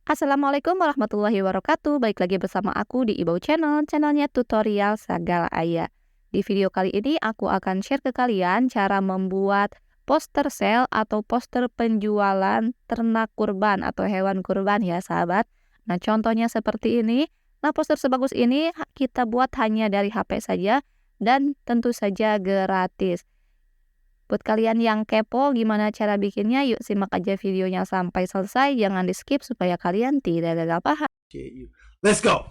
Assalamualaikum warahmatullahi wabarakatuh. Baik lagi bersama aku di Ibau Channel, channelnya tutorial Sagala Aya. Di video kali ini aku akan share ke kalian cara membuat poster sale atau poster penjualan ternak kurban atau hewan kurban ya sahabat. Nah contohnya seperti ini. Nah poster sebagus ini kita buat hanya dari HP saja dan tentu saja gratis. Buat kalian yang kepo gimana cara bikinnya, yuk simak aja videonya sampai selesai. Jangan di-skip supaya kalian tidak gagal paham. Let's go.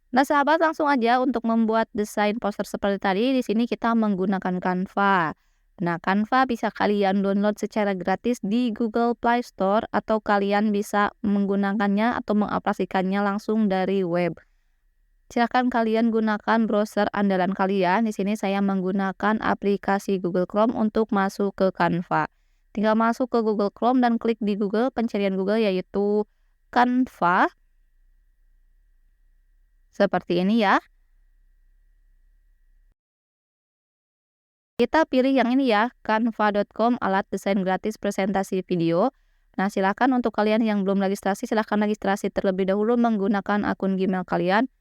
Nah, sahabat langsung aja untuk membuat desain poster seperti tadi. Di sini kita menggunakan Canva. Nah, Canva bisa kalian download secara gratis di Google Play Store atau kalian bisa menggunakannya atau mengaplikasikannya langsung dari web. Silakan kalian gunakan browser andalan kalian. Di sini saya menggunakan aplikasi Google Chrome untuk masuk ke Canva. Tinggal masuk ke Google Chrome dan klik di Google, pencarian Google yaitu Canva. Seperti ini ya. Kita pilih yang ini ya, canva.com, alat desain gratis presentasi video. Nah, silakan untuk kalian yang belum registrasi, silakan registrasi terlebih dahulu menggunakan akun Gmail kalian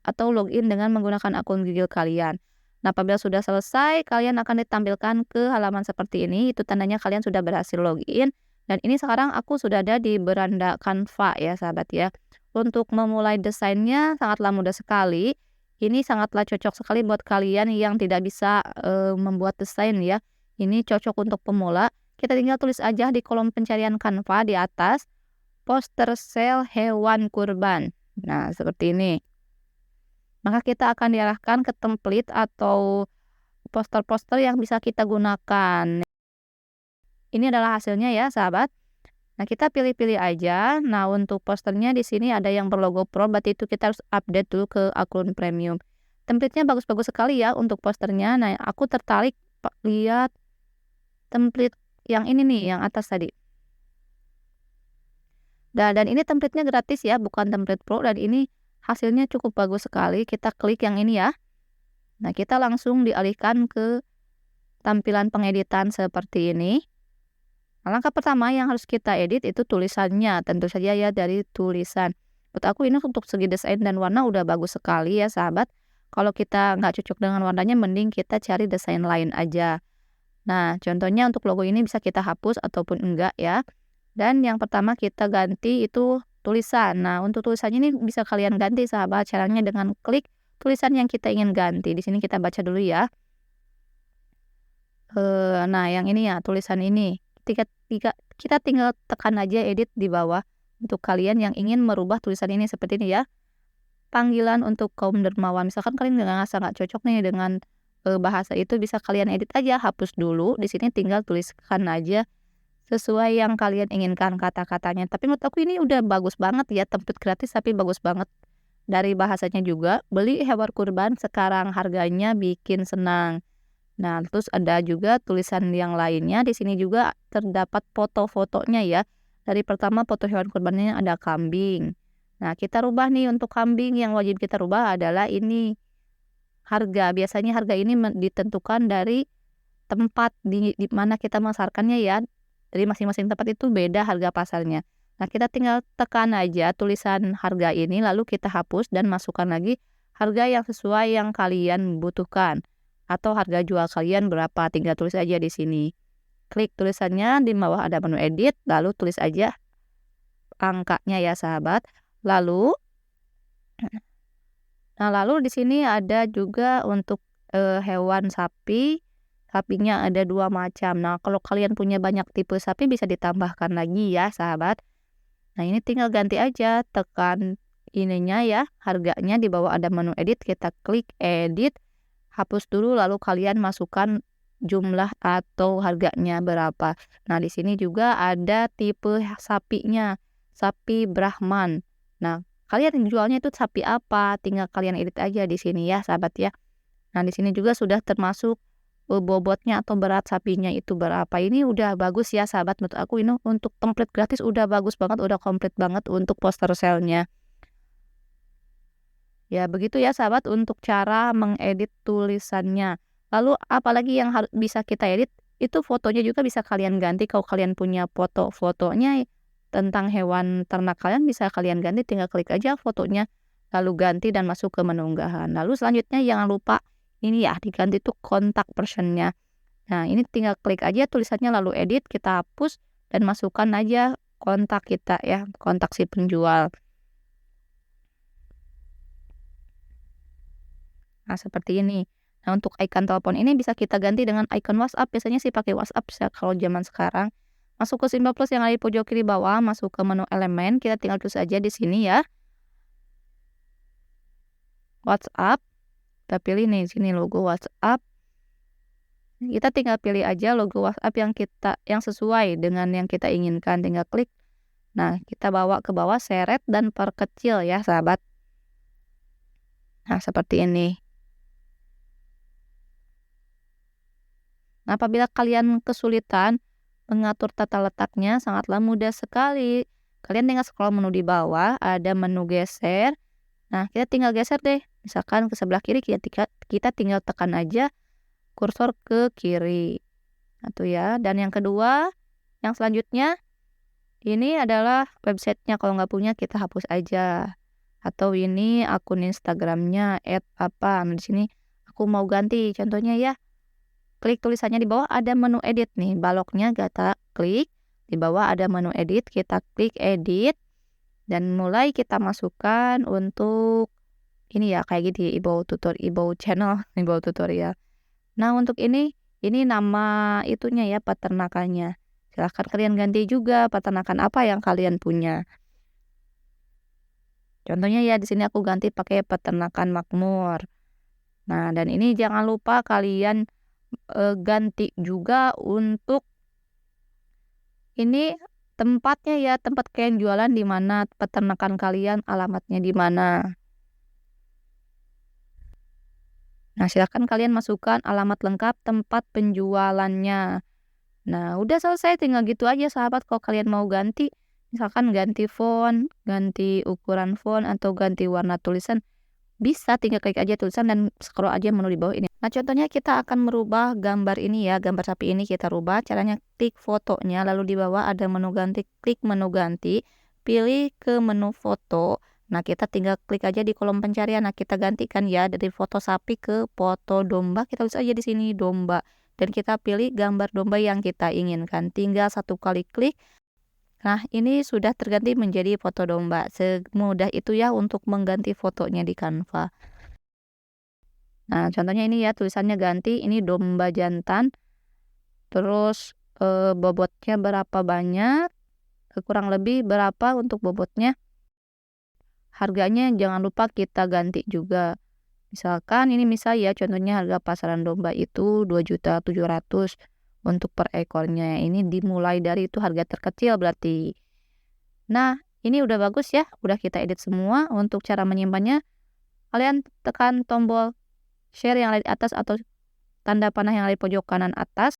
atau login dengan menggunakan akun Google kalian. Nah, apabila sudah selesai, kalian akan ditampilkan ke halaman seperti ini. Itu tandanya kalian sudah berhasil login. Dan ini sekarang aku sudah ada di beranda Canva ya, sahabat ya. Untuk memulai desainnya sangatlah mudah sekali. Ini sangatlah cocok sekali buat kalian yang tidak bisa membuat desain ya. Ini cocok untuk pemula. Kita tinggal tulis aja di kolom pencarian Canva di atas, poster sale hewan kurban. Nah, seperti ini. Maka kita akan diarahkan ke template atau poster-poster yang bisa kita gunakan. Ini adalah hasilnya ya, sahabat. Nah, kita pilih-pilih aja. Nah, untuk posternya di sini ada yang berlogo Pro, berarti itu kita harus update dulu ke akun premium. Template-nya bagus-bagus sekali ya untuk posternya. Nah, aku tertarik lihat template yang ini nih, yang atas tadi. Dan ini template-nya gratis ya, bukan template Pro, dan ini hasilnya cukup bagus sekali. Kita klik yang ini ya. Nah, kita langsung dialihkan ke tampilan pengeditan seperti ini. Langkah pertama yang harus kita edit itu tulisannya, tentu saja ya dari tulisan. Menurut aku ini untuk segi desain dan warna udah bagus sekali ya sahabat. Kalau kita nggak cocok dengan warnanya, mending kita cari desain lain aja. Nah, contohnya untuk logo ini bisa kita hapus ataupun enggak ya. Dan yang pertama kita ganti itu tulisan. Nah, untuk tulisannya ini bisa kalian ganti sahabat. Caranya dengan klik tulisan yang kita ingin ganti. Di sini kita baca dulu ya. Nah, yang ini ya, tulisan ini. Kita tinggal tekan aja edit di bawah untuk kalian yang ingin merubah tulisan ini seperti ini ya. Panggilan untuk kaum dermawan. Misalkan kalian ngerasa nggak cocok nih dengan bahasa itu, bisa kalian edit aja, hapus dulu. Di sini tinggal tuliskan aja sesuai yang kalian inginkan kata-katanya. Tapi menurut aku ini udah bagus banget ya, template gratis tapi bagus banget. Dari bahasanya juga, beli hewan kurban sekarang harganya bikin senang. Nah, terus ada juga tulisan yang lainnya. Di sini juga terdapat foto-fotonya ya. Dari pertama foto hewan kurbannya ada kambing. Nah, kita rubah nih untuk kambing, yang wajib kita rubah adalah ini harga. Biasanya harga ini ditentukan dari tempat di mana kita memasarkannya ya. Dari masing-masing tempat itu beda harga pasarnya. Nah, kita tinggal tekan aja tulisan harga ini, lalu kita hapus dan masukkan lagi harga yang sesuai yang kalian butuhkan. Atau harga jual kalian berapa, tinggal tulis aja di sini. Klik tulisannya, di bawah ada menu edit, lalu tulis aja angkanya ya sahabat. Lalu di sini ada juga untuk hewan sapi. Sapinya ada 2 macam. Nah, kalau kalian punya banyak tipe sapi bisa ditambahkan lagi ya sahabat. Nah, ini tinggal ganti aja, tekan ininya ya, harganya di bawah ada menu edit, kita klik edit. Hapus dulu lalu kalian masukkan jumlah atau harganya berapa. Nah, di sini juga ada tipe sapinya, sapi Brahman. Nah, kalian jualnya itu sapi apa? Tinggal kalian edit aja di sini ya, sahabat ya. Nah, di sini juga sudah termasuk bobotnya atau berat sapinya itu berapa. Ini udah bagus ya, sahabat. Menurut aku ini untuk template gratis udah bagus banget, udah komplit banget untuk poster sale-nya. Ya, begitu ya sahabat untuk cara mengedit tulisannya. Lalu apalagi yang bisa kita edit, itu fotonya juga bisa kalian ganti. Kalau kalian punya fotonya tentang hewan ternak kalian bisa kalian ganti, tinggal klik aja fotonya, lalu ganti dan masuk ke menu unggahan. Lalu selanjutnya jangan lupa ini ya, diganti tuh kontak personnya. Nah, ini tinggal klik aja tulisannya lalu edit, kita hapus dan masukkan aja kontak kita ya, kontak si penjual. Nah, seperti ini. Nah, untuk icon telepon ini bisa kita ganti dengan icon WhatsApp. Biasanya sih pakai WhatsApp ya kalau zaman sekarang. Masuk ke simbol plus yang ada di pojok kiri bawah, masuk ke menu elemen, kita tinggal tulis aja di sini ya, WhatsApp. Kita pilih nih sini logo WhatsApp. Kita tinggal pilih aja logo WhatsApp yang sesuai dengan yang kita inginkan, tinggal klik. Nah, kita bawa ke bawah, seret dan perkecil ya, sahabat. Nah, seperti ini. Nah, apabila kalian kesulitan mengatur tata letaknya, sangatlah mudah sekali. Kalian tinggal scroll menu di bawah, ada menu geser. Nah, kita tinggal geser deh. Misalkan ke sebelah kiri, kita tinggal tekan aja kursor ke kiri. Itu ya. Dan yang kedua, yang selanjutnya, ini adalah websitenya. Kalau nggak punya, kita hapus aja. Atau ini akun Instagramnya, @apa. Nah, di sini aku mau ganti. Contohnya ya, klik tulisannya di bawah ada menu edit nih, baloknya kita klik, di bawah ada menu edit, kita klik edit, dan mulai kita masukkan untuk ini ya, kayak gitu, Ibo channel, Ibo tutorial. Nah, untuk ini nama itunya ya, peternakannya. Silahkan kalian ganti juga peternakan apa yang kalian punya. Contohnya ya, di sini aku ganti pakai peternakan makmur. Nah, dan ini jangan lupa kalian ganti juga untuk ini tempatnya ya, tempat kalian jualan di mana, peternakan kalian alamatnya di mana. Nah, silakan kalian masukkan alamat lengkap tempat penjualannya. Nah, udah selesai, tinggal gitu aja sahabat. Kalau kalian mau ganti, misalkan ganti font, ganti ukuran font, atau ganti warna tulisan, bisa tinggal klik aja tulisan dan scroll aja menu di bawah ini. Nah, contohnya kita akan merubah gambar ini ya, gambar sapi ini kita rubah. Caranya klik fotonya, lalu di bawah ada menu ganti, klik menu ganti, pilih ke menu foto. Nah, kita tinggal klik aja di kolom pencarian. Nah, kita gantikan ya dari foto sapi ke foto domba. Kita tulis aja di sini domba. Dan kita pilih gambar domba yang kita inginkan. Tinggal satu kali klik. Nah, ini sudah terganti menjadi foto domba. Semudah itu ya untuk mengganti fotonya di Canva. Nah, contohnya ini ya, tulisannya ganti, ini domba jantan. Terus bobotnya berapa banyak, kurang lebih berapa untuk bobotnya. Harganya jangan lupa kita ganti juga. Misalkan ini ya, contohnya harga pasaran domba itu 2.700.000 untuk per ekornya. Ini dimulai dari itu harga terkecil berarti. Nah, ini udah bagus ya, udah kita edit semua. Untuk cara menyimpannya, kalian tekan tombol share yang ada di atas atau tanda panah yang ada di pojok kanan atas.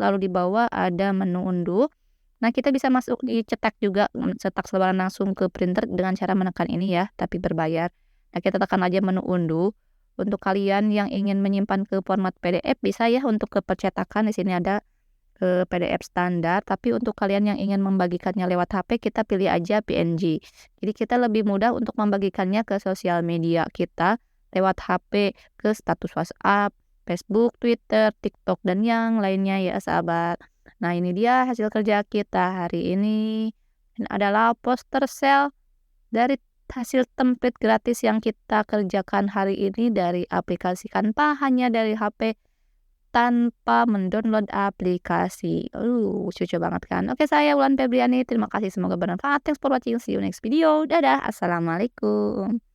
Lalu di bawah ada menu unduh. Nah, kita bisa masuk dicetak juga, cetak selebaran langsung ke printer dengan cara menekan ini ya, tapi berbayar. Nah, kita tekan aja menu unduh. Untuk kalian yang ingin menyimpan ke format PDF bisa ya, untuk ke percetakan di sini ada PDF standar, tapi untuk kalian yang ingin membagikannya lewat HP, kita pilih aja PNG. Jadi kita lebih mudah untuk membagikannya ke sosial media kita lewat HP, ke status WhatsApp, Facebook, Twitter, TikTok, dan yang lainnya ya sahabat. Nah, ini dia hasil kerja kita hari ini. Ini adalah poster sale dari hasil template gratis yang kita kerjakan hari ini dari aplikasi Canva, hanya dari HP tanpa mendownload aplikasi. Lucu banget kan? Oke, saya Wulan Febriani. Terima kasih, semoga bermanfaat. Thanks for watching. See you next video. Dadah. Assalamualaikum.